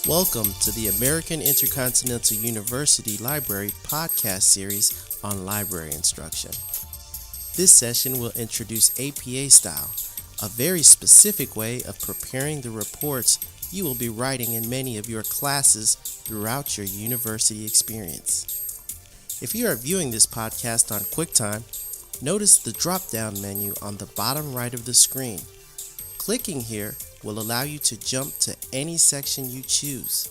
Welcome to the American Intercontinental University Library podcast series on library instruction. This session will introduce APA style, a very specific way of preparing the reports you will be writing in many of your classes throughout your university experience. If you are viewing this podcast on QuickTime, notice the drop-down menu on the bottom right of the screen. Clicking here will allow you to jump to any section you choose.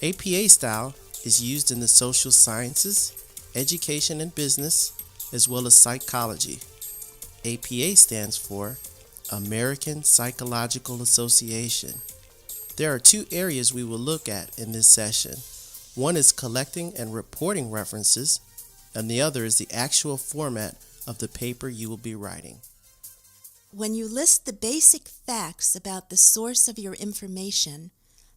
APA style is used in the social sciences, education and business, as well as psychology. APA stands for American Psychological Association. There are two areas we will look at in this session. One is collecting and reporting references, and the other is the actual format of the paper you will be writing. When you list the basic facts about the source of your information,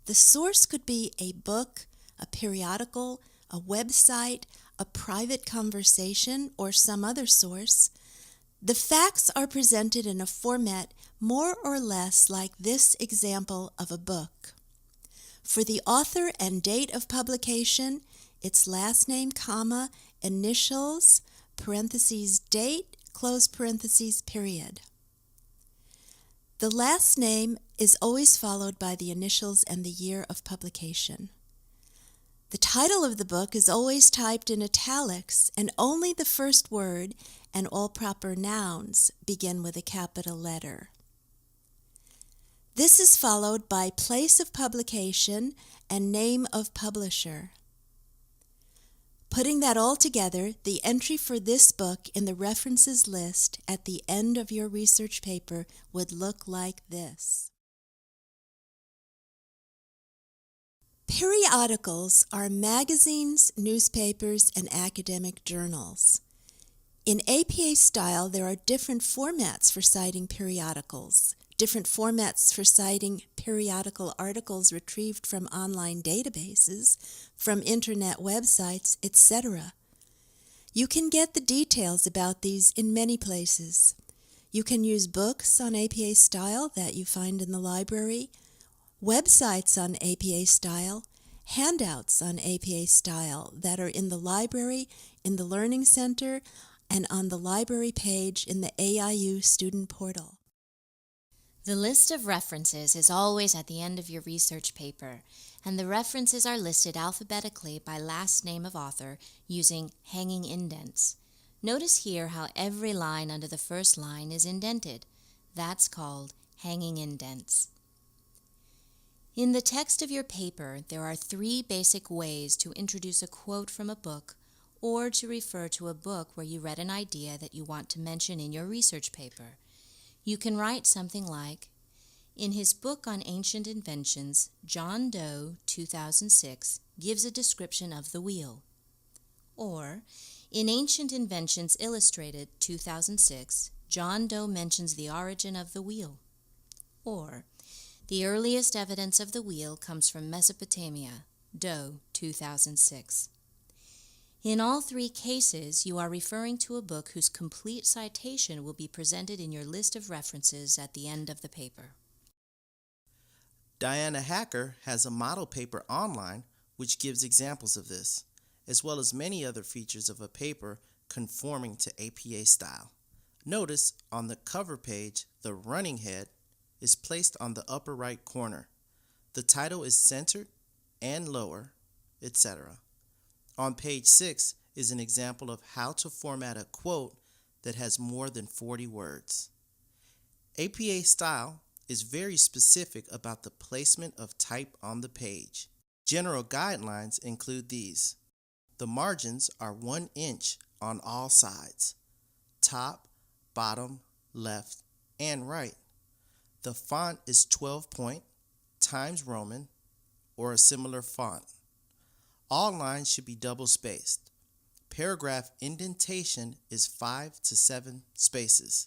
the source could be a book, a periodical, a website, a private conversation, or some other source. The facts are presented in a format more or less like this example of a book. For the author and date of publication, its last name, comma, initials, parentheses, date, close parentheses, period. The last name is always followed by the initials and the year of publication. The title of the book is always typed in italics, and only the first word and all proper nouns begin with a capital letter. This is followed by place of publication and name of publisher. Putting that all together, the entry for this book in the references list at the end of your research paper would look like this. Periodicals are magazines, newspapers, and academic journals. In APA style, there are different formats for citing periodicals, different formats for citing periodical articles retrieved from online databases, from internet websites, etc. You can get the details about these in many places. You can use books on APA style that you find in the library, websites on APA style, handouts on APA style that are in the library, in the Learning Center, and on the library page in the AIU Student Portal. The list of references is always at the end of your research paper, and the references are listed alphabetically by last name of author using hanging indents. Notice here how every line under the first line is indented. That's called hanging indents. In the text of your paper, there are three basic ways to introduce a quote from a book or to refer to a book where you read an idea that you want to mention in your research paper. You can write something like, in his book on ancient inventions, John Doe, 2006, gives a description of the wheel. Or, in Ancient Inventions Illustrated, 2006, John Doe mentions the origin of the wheel. Or, the earliest evidence of the wheel comes from Mesopotamia, Doe, 2006. In all three cases, you are referring to a book whose complete citation will be presented in your list of references at the end of the paper. Diana Hacker has a model paper online which gives examples of this, as well as many other features of a paper conforming to APA style. Notice on the cover page, the running head is placed on the upper right corner. The title is centered and lower, etc. On page 6 is an example of how to format a quote that has more than 40 words. APA style is very specific about the placement of type on the page. General guidelines include these. The margins are 1 inch on all sides, top, bottom, left, and right. The font is 12-point, Times Roman, or a similar font. All lines should be double-spaced. Paragraph indentation is 5 to 7 spaces.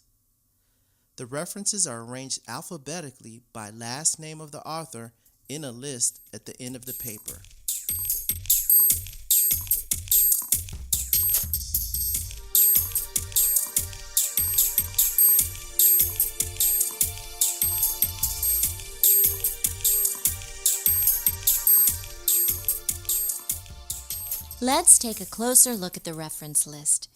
The references are arranged alphabetically by last name of the author in a list at the end of the paper. Let's take a closer look at the reference list.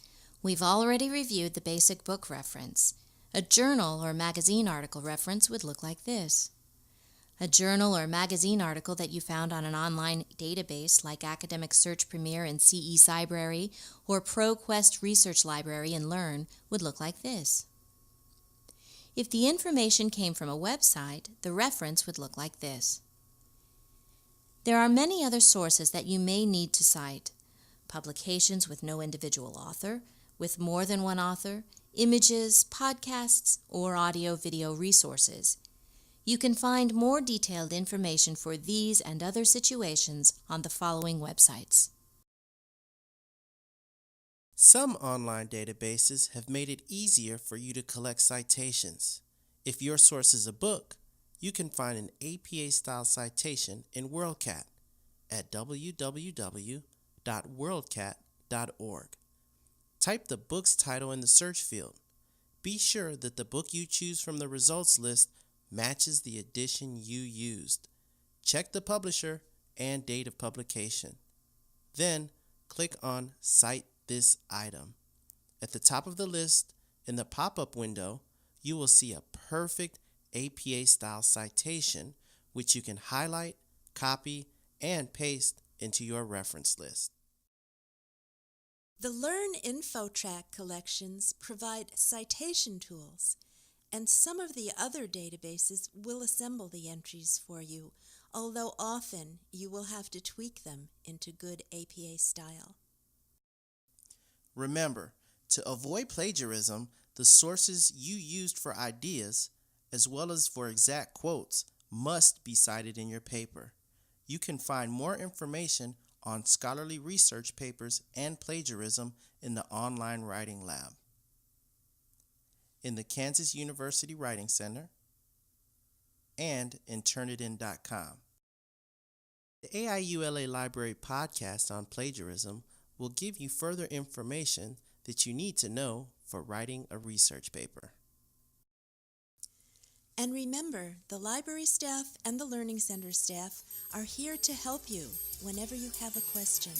We've already reviewed the basic book reference. A journal or magazine article reference would look like this. A journal or magazine article that you found on an online database like Academic Search Premier and CE Cybrary or ProQuest Research Library and Learn would look like this. If the information came from a website, the reference would look like this. There are many other sources that you may need to cite. Publications with no individual author, with more than one author, images, podcasts, or audio-video resources. You can find more detailed information for these and other situations on the following websites. Some online databases have made it easier for you to collect citations. If your source is a book, you can find an APA-style citation in WorldCat at www.worldcat.org. Type the book's title in the search field. Be sure that the book you choose from the results list matches the edition you used. Check the publisher and date of publication. Then click on Cite this item. At the top of the list, in the pop-up window, you will see a perfect APA-style citation which you can highlight, copy, and paste into your reference list. The Learn InfoTrack collections provide citation tools, and some of the other databases will assemble the entries for you, although often you will have to tweak them into good APA style. Remember, to avoid plagiarism, the sources you used for ideas, as well as for exact quotes, must be cited in your paper. You can find more information on scholarly research papers and plagiarism in the online writing lab, in the Kansas University Writing Center, and in Turnitin.com. The AIULA Library podcast on plagiarism will give you further information that you need to know for writing a research paper. And remember, the library staff and the Learning Center staff are here to help you whenever you have a question.